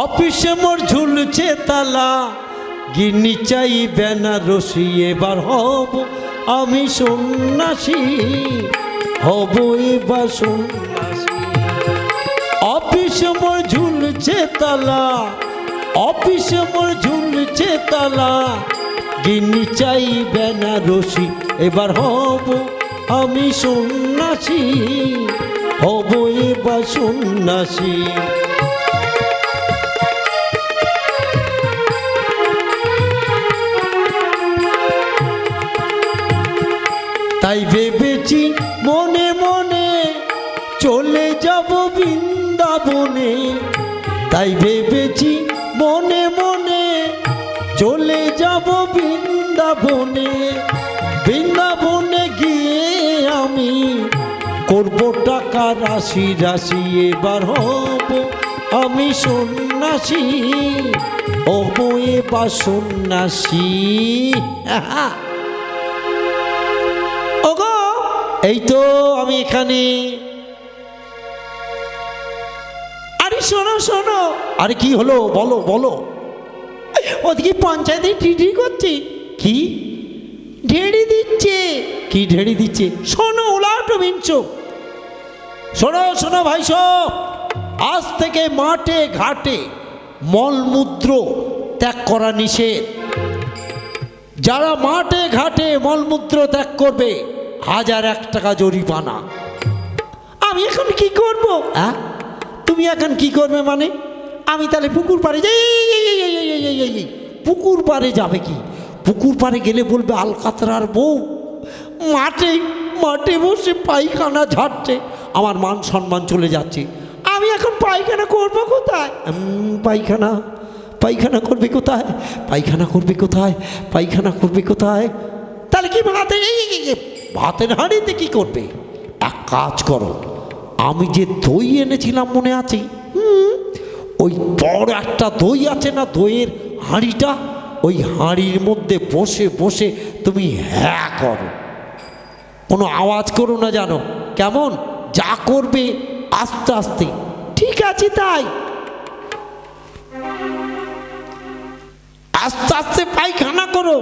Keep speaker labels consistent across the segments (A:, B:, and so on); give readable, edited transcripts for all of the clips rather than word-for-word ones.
A: অফিসে মোর ঝুলছে তালা, গিন্নি চাই বেনারসি, এবার হব আমি সন্ন্যাসী, হব এবার সন্ন্যাসী। অফিসে মোর ঝুলছে তালা, অফিসে মোর ঝুলছে তালা, গিন্নি চাই বেনারসি, এবার হব আমি সন্ন্যাসী, হব এবার সন্ন্যাসী। তাই ভেবেছি মনে মনে চলে যাব বৃন্দাবনে, তাই ভেবেছি মনে মনে চলে যাব বৃন্দাবনে। বৃন্দাবনে গিয়ে আমি করব টাকা রাশি রাশি, এবার হব আমি সন্ন্যাসী, হব এবার সন্ন্যাসী। ওগো এই তো আমি এখানে। আরে শোনো শোনো। আরে কি হলো বলো বলো। ওদিকে পঞ্চায়েতে টিটি করছে। কি ঢেড়ি দিচ্ছে? কি ঢেড়ি দিচ্ছে? শোনো উলাটো মিনছো। শোনো শোনো ভাই সব, আজ থেকে মাঠে ঘাটে মলমূত্র ত্যাগ করা নিষেধ। যারা মাঠে ঘাটে মলমূত্র ত্যাগ করবে 1001 টাকা জরিমানা। আমি এখন কি করব? হ্যাঁ তুমি এখন কি করবে মানে? আমি তাহলে পুকুর পাড়ে যাই। পুকুর পাড়ে যাবে কি? পুকুর পাড়ে গেলে বলবে আলকাতরার বউ মাঠে মাঠে বসে পায়খানা ঝাড়ছে, আমার মান সম্মান চলে যাচ্ছে। আমি এখন পায়খানা করব কোথায়? পায়খানা পায়খানা করবে কোথায়? পায়খানা করবে কোথায়? পায়খানা করবে কোথায়? তাহলে কি ভাতের হাঁড়িতে কি করবে? এক কাজ করো, আমি যে দই এনেছিলাম মনে আছে? ওই বড় একটা দই আছে না, দইয়ের হাঁড়িটা, ওই হাঁড়ির মধ্যে বসে বসে তুমি হ্যাঁ করো, কোনো আওয়াজ করো না জানো? কেমন? যা করবে আস্তে আস্তে। ঠিক আছে তাই। আস্তে আস্তে পায়খানা করো।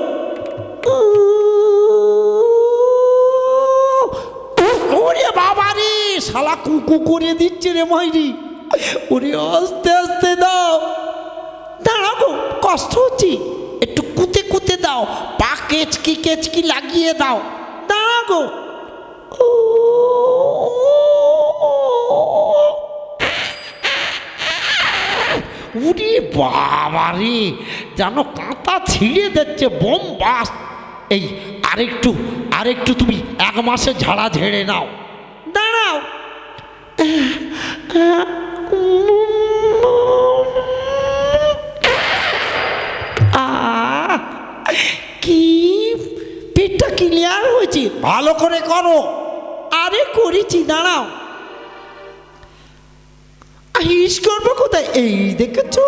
A: ওরে বাবা রে, শালা কুকু করে দিচ্ছে রে মাইরি। ওরে আস্তে আস্তে দাও। দাঁড়াবো, কষ্ট হচ্ছে, একটু কুতে কুতে দাও, পা কেচকি কেচকি লাগিয়ে দাও। দাঁড়াবো। উরে বাবা রে, যেন কাঁটা ছিঁড়ে দিচ্ছে, বোম বাস। এই আরেকটু তুমি 1 মাসে ঝাড়া ঝেড়ে নাও। দাঁড়াও। কি পেটটা ক্লিয়ার হয়েছে? ভালো করে করো। আরে করেছি, দাঁড়াও। হিস করবো কোথায়? এই দেখেছো,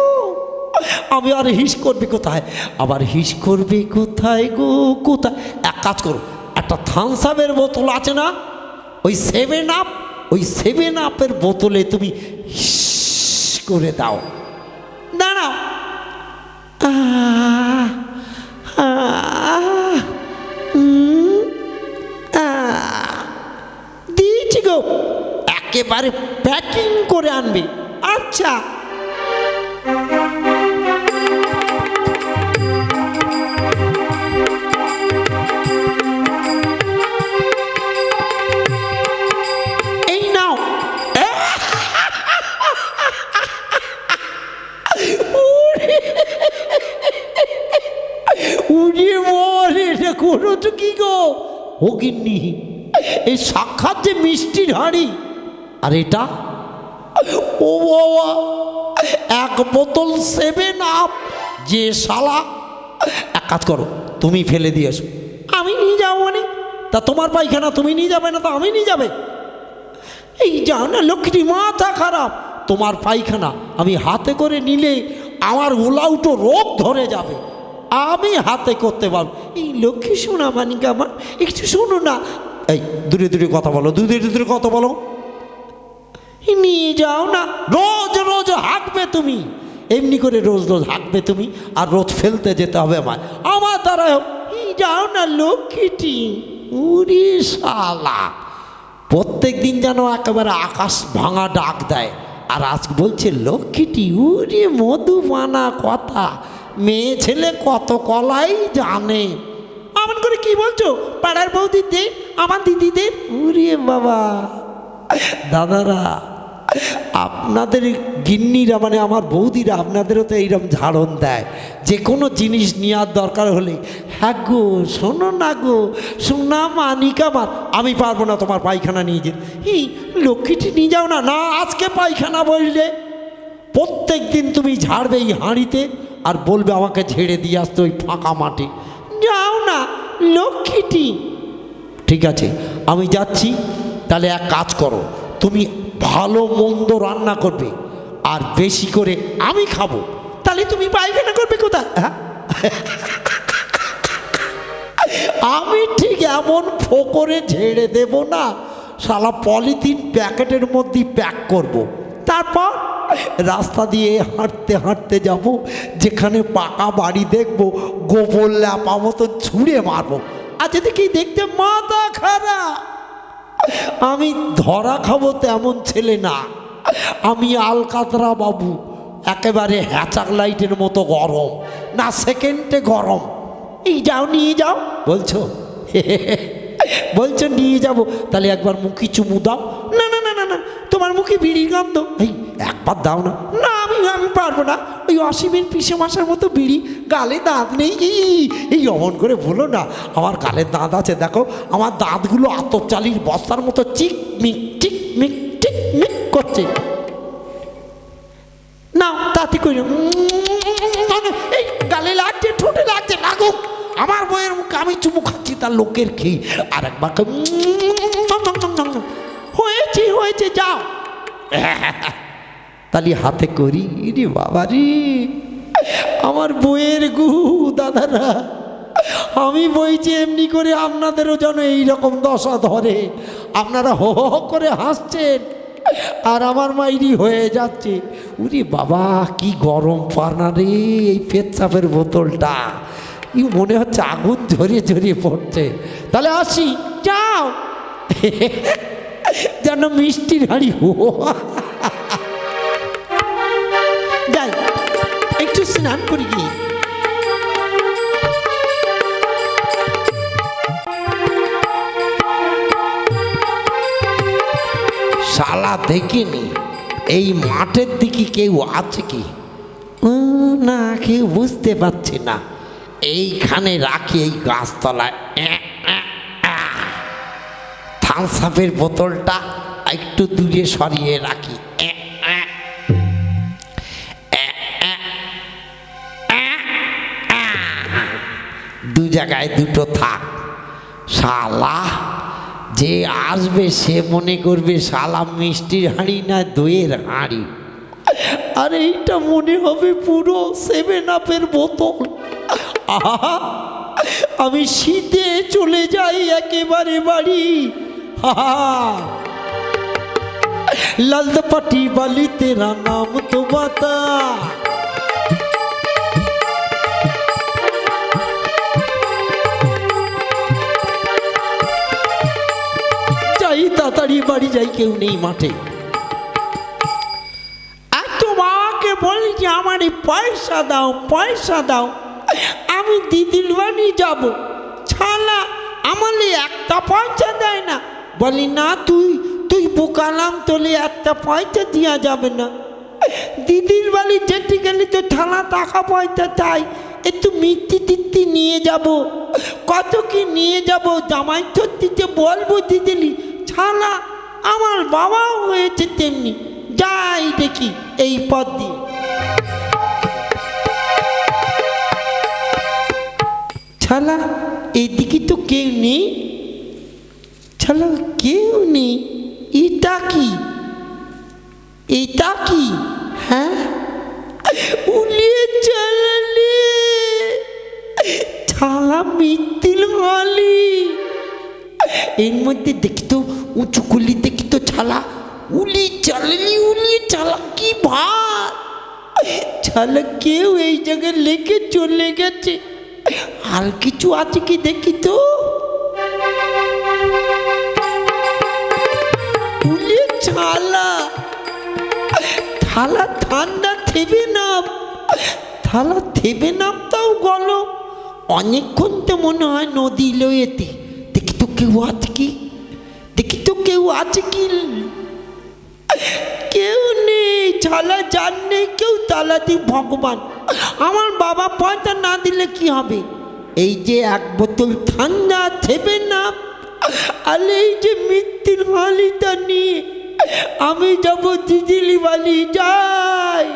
A: আমি আর হিস করবে কোথায়? আবার হিস করবে কোথায় গো? কোথায়? এক কাজ করো, একটা থামস আপের বোতল আছে না, ওই 7 আপ, ওই 7 আপের বোতলে তুমি হিস করে দাও। দাঁড়াও। দিয়েছি গো, একেবারে প্যাকিং করে আনবে। আচ্ছা। এই নাও। উড়িয়ে বলে করো তো কি গো? ও গিন্নি, এই সাক্ষাৎ যে মিষ্টির হাঁড়ি, আর এটা ও বাবা 1 বোতল 7 আপ। যে শালা, এক কাজ করো, তুমি ফেলে দিয়ে এসো। আমি নিয়ে যাবো মানে? তা তোমার পায়খানা তুমি নিয়ে যাবে না তো আমি নিয়ে যাবে? এই যাও না লক্ষ্মী, মাথা খারাপ। তোমার পায়খানা আমি হাতে করে নিলে আমার উলাউটো রোগ ধরে যাবে, আমি হাতে করতে পারবো। এই লক্ষ্মী শোনা মানিকা আমার, একটু শোনো না। এই দূরে দূরে কথা বলো, দূরে দূরে কথা বলো। নিয়ে যাও না, রোজ রোজ হাঁটবে তুমি। এমনি করে রোজ রোজ হাঁকবে তুমি, আর রোজ ফেলতে যেতে হবে আমায়। আমার দ্বারা যাও না লক্ষ্মীটি। উরি শালা, প্রত্যেক দিন যেন একেবারে আকাশ ভাঙা ডাক দেয়, আর আজ বলছে লক্ষ্মীটি। উরি মধুবানা কথা, মেয়ে ছেলে কত কলাই জানে। এমন করে কি বলছো? পাড়ার বৌদিদের, আমার দিদিদের। উরে বাবা, দাদারা, আপনাদের গিন্নিরা মানে আমার বৌদিরা আপনাদেরও তো এইরকম ঝাড়ন দেয়। যে কোনো জিনিস নেওয়ার দরকার হলে, হ্যাঁ গো শোনো না গো, শোনা মানিক আমার, আমি পারবো না তোমার পায়খানা নিয়ে যেতে। লক্ষ্মীটি নিয়ে যাও না। না, আজকে পায়খানা বললে প্রত্যেক দিন তুমি ঝাড়বে এই হাঁড়িতে, আর বলবে আমাকে ঝেড়ে দিয়ে আসতে ওই ফাঁকা মাঠে। যাও না লক্ষ্মীটি। ঠিক আছে, আমি যাচ্ছি। তাহলে এক কাজ করো, তুমি ভালো মন্দ রান্না করবে, আর বেশি করে আমি খাবো। তাহলে তুমি পায়খানা করবে কোথায়? হ্যাঁ, আমি ঠিক এমন ফোকরে ঝেড়ে দেব না, শালা পলিথিন প্যাকেটের মধ্যে প্যাক করব। তারপর রাস্তা দিয়ে হাঁটতে হাঁটতে যাব, যেখানে পাকা বাড়ি দেখবো গোবর ল্যাপা মতো ছুঁড়ে মারবো। আর যদি কি দেখতে মাথা খারাপ, আমি ধরা খাবো তেমন ছেলে না। আমি আলকাতরা বাবু, একেবারে হ্যাচাক লাইটের মতো গরম, না সেকেন্ডে গরম। এই যাও, নিয়ে যাও বলছো। বলছো নিয়ে যাব, তাহলে একবার মুখে চুমু দাও। না না না না না, তোমার মুখে বিড়ির গন্ধ। এই একবার দাও না। না, আমি পারবো না। ওই অসীমের পিসে মাসার মতো বিড়ি, গালে দাঁত নেই। এই অমন করে বলো না, আমার গালের দাঁত আছে। দেখো আমার দাঁতগুলো আতপ চালির বস্তার মতো চিকমিক টিকমিক টিকমিক করছে। না তাতে কই, এই গালে লাগছে, ঠোঁটে লাগছে, লাগুক। আমার বইয়ের মুখে আমি চুমু খাচ্ছি, তার লোকের খেয়ে। আর একবার হয়েছে হয়েছে, যাও। তালি হাতে করি। রে বাবা রে, আমার বইয়ের গু। দাদারা, আমি বইছি এমনি করে, আপনাদেরও যেন এইরকম দশা ধরে। আপনারা হো হো করে হাসছেন, আর আমার মাইরি হয়ে যাচ্ছে। উরে বাবা, কি গরম পানা রে এই পেচ্ছাপের বোতলটা। মনে হচ্ছে আগুন ঝরিয়ে ঝরিয়ে পড়ছে। তাহলে আসি, যাও। যেন মিষ্টির হাঁড়ি। যাই, একটু স্নান করি গিয়ে। শালা দেখিনি এই মাঠের দিকে কেউ আছে কি না, কেউ বুঝতে পারছি না। এইখানে রাখি, এই গাছতলায়। থামস আপের বোতলটা একটু দূরে সরিয়ে রাখি। দু জায়গায় দুটো থাক। শালা যে আসবে সে মনে করবে শালা মিষ্টির হাঁড়ি না দইয়ের হাঁড়ি। আর এইটা মনে হবে পুরো 7 আপের বোতল। আহা, আমি শীতে চলে যাই একেবারে বাড়ি। লালদপাটি বালি তেরা নাম তো বাতা। যাই তাড়াতাড়ি বাড়ি যাই, কেউ নেই মাঠে। আর তোমাকে বলছি আমার পয়সা দাও, পয়সা দাও, আমি দিদির বাড়ি যাবো। ছালা আমালে একটা পয়সা দেয় না। বলি না, তুই বোকালাম, তোলে একটা পয়সা দেওয়া যাবে না। দিদির বাড়ি যেতে গেলে তো থানা টাকা পয়সা চাই। একটু মিষ্টি টিষ্টি নিয়ে যাব। কত কি নিয়ে যাব, জামাই ছত্রিতে বলবো দিদিলি। ছালা আমার বাবাও হয়েছে তেমনি। যাই দেখি এই পথ দিয়ে। ছালা এদিকে তো কেউ নেই। ছালা কেউ নেই। এটা কি, এটা কি? হ্যাঁ, উলিয়ে চালালে ছালা মিত্তিল মালি। এর মধ্যে দেখি তো উঁচু করলি, দেখি তো ছালা উলি চালালি, উলিয়ে চালা কি ভাত। শালা কেউ এই জায়গায় লেগে চলে গেছে। আর কিছু আছে কি দেখি তো। থালা থালা ঠান্ডা থেবে না, থালা থেবে না, তাও গরম। অনেকক্ষণ তো মনে হয় নদী লয়েতে। দেখি তো কেউ আছে কি, দেখি তো কেউ আছে কি। কেউ নেই, ছালা যার নেই কেউ, তালা দি ভগবান। আমার বাবা পয়সা না দিলে কি হবে? এই যে এক বোতল ঠান্ডা থেবে না, আর এই যে মৃত্যুর হালিটা নিয়ে আমি যাব দিদিলি বালি যাই।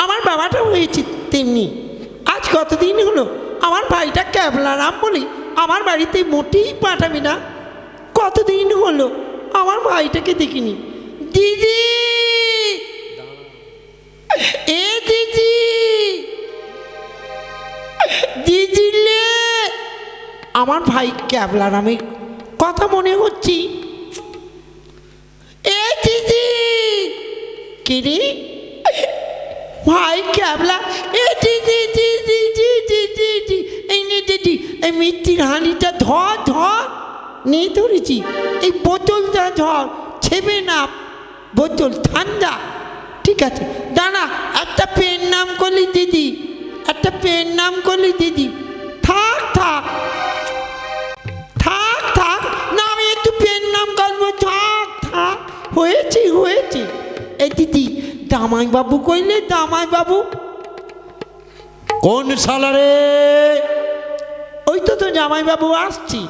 A: আমার বাবাটা হয়েছে তেমনি। আজ কতদিন হলো আমার ভাইটা ক্যাবলা রাম বলি আমার বাড়িতে মোটেই পাঠাবি না। কতদিন হলো আমার ভাইটাকে দেখিনি। দিদি, এ দিদি, দিদি লে, আমার ভাই ক্যাবলা রামের কথা মনে হচ্ছে। এ দিদি, কে রে? ভাই ক্যাবলা। এ দিদি, দিদি, দিদি, দিদি, এই নে দিদি, এই মিষ্টির হাঁড়িটা ধর, ধর। নিয়ে ধরেছি, এই বোতলটা ধর, ছেবে না, বোতল ঠান্ডা। ঠিক আছে, দাঁড়া, একটা পেন নাম করলি দিদি, একটা পেন নাম করলি দিদি। থাক থাক থাক থাক, না আমি একটু পেন নাম করবো। থাক থাক, হয়েছে হয়েছে। এই দিদি, জামাই বাবু কইলে, জামাই বাবু। কোন শালা রে? ওই তো তো জামাই বাবু আসছি।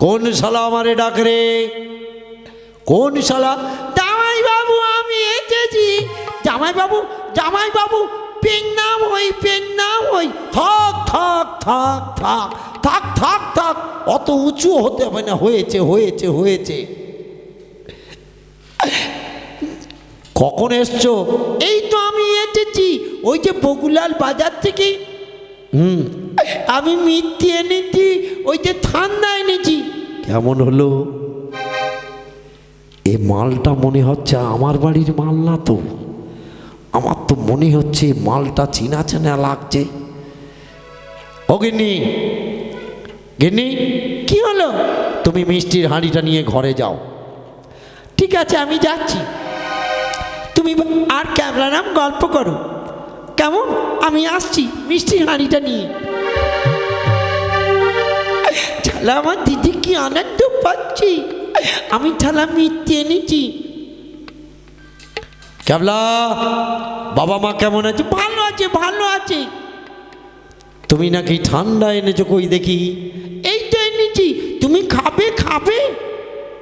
A: কোন শালা আমারে ডাক রে? কোন শালা? জামাই বাবু আমি এসেছি। জামাই বাবু, জামাই বাবু, পেন নাম হই, পেন নাম হই। থাক থাক থাক থাক থাক থাক থাক, অত উঁচু হতে হবে না। হয়েছে হয়েছে হয়েছে। কখন এসছো? এই তো আমি এসেছি, ওই যে বগুলাল বাজার থেকে। আমি মিথ্যে এনেছি, ওই যে ঠান্ডা এনেছি। কেমন হলো? এ মালটা মনে হচ্ছে আমার বাড়ির মাল না তো। আমার তো মনে হচ্ছে মালটা চেনা চেনা লাগছে। ও গিন্নি, গিন্নি, কি হলো? তুমি মিষ্টির হাঁড়িটা নিয়ে ঘরে যাও। ঠিক আছে, আমি যাচ্ছি। তুমি আর ক্যাবলা নাম গল্প করো, কেমন? আমি আসছি মিষ্টির হাঁড়িটা নিয়ে। ছালা আমার দিদি কি আনন্দ পাচ্ছি, আমি ছালা মিথ্যে এনেছি। ক্যাবলা, বাবা মা কেমন আছে? ভালো আছে, ভালো আছে। তুমি নাকি ঠান্ডা এনেছো, কই দেখি। এই তো এনেছি, তুমি খাবে? খাবে?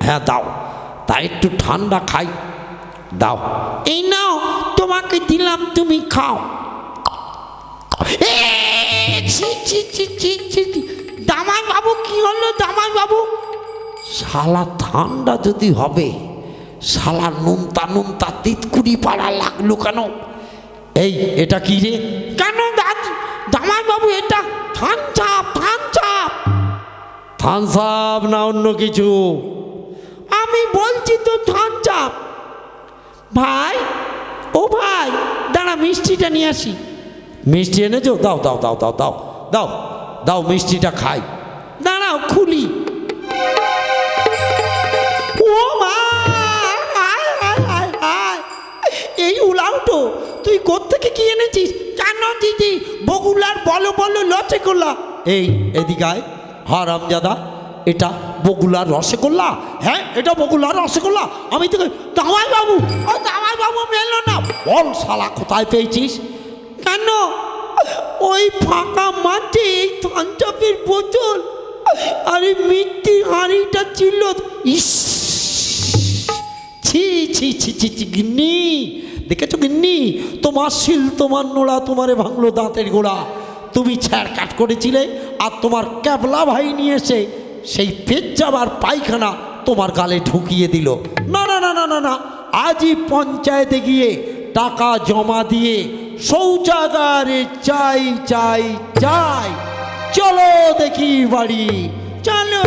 A: হ্যাঁ দাও, তাই একটু ঠান্ডা খাই, দাও। এই নাও, তোমাকে দিলাম, তুমি খাও। জামাই বাবু, কি হলো জামাই বাবু? শালা ঠান্ডা যদি হবে, শালা নুনতা নুনতা তিতকুড়ি পাড়া লাগলো কেন? এই এটা কি রে? কেন জামাই বাবু, এটা থানচাপ, থানচাপ। থানচাপ না অন্য কিছু? আমি বলছি তো থানচাপ। ভাই, ও ভাই, দাঁড়া, মিষ্টিটা নিয়ে আসি। মিষ্টি এনেছো? দাও দাও দাও দাও দাও দাও দাও, মিষ্টিটা খাই। দাঁড়াও, খুলি। ও মা, এই উলাউটো, তুই কোত্থেকে কি এনেছিস? কেন দিদি? বগুলার বলো বলো লচেগোল্লা। এই এদিকে আয় হারামজাদা, এটা বগুলার রসগোল্লা। হ্যাঁ, এটা বগুলার রসগোল্লা। আমি তোকে জামাই বাবু, ও জামাই বাবু মেলো না। বল শালা, কোথায় পেয়েছিস? কেন? ওই ফাঁকা মাঠে এই থানচাপের বোতল আর এই মিষ্টির হাঁড়িটা ছিল। ইস, ছি ছি ছি ছি ছি, গিন্নি দেখেছো গিন্নি তোমার শিল তোমার নোড়া তোমারে ভাঙলো দাঁতের গোড়া। তুমি ছ্যাড়কাট করেছিলে আর তোমার ক্যাবলা ভাই নিয়ে এসে সেই পেচ্ছাব আর পায়খানা তোমার গালে ঢুকিয়ে দিল। না না না না না না, আজই পঞ্চায়েতে গিয়ে টাকা জমা দিয়ে শৌচাগারে চাই চাই চাই। চলো দেখি বাড়ি, চলো।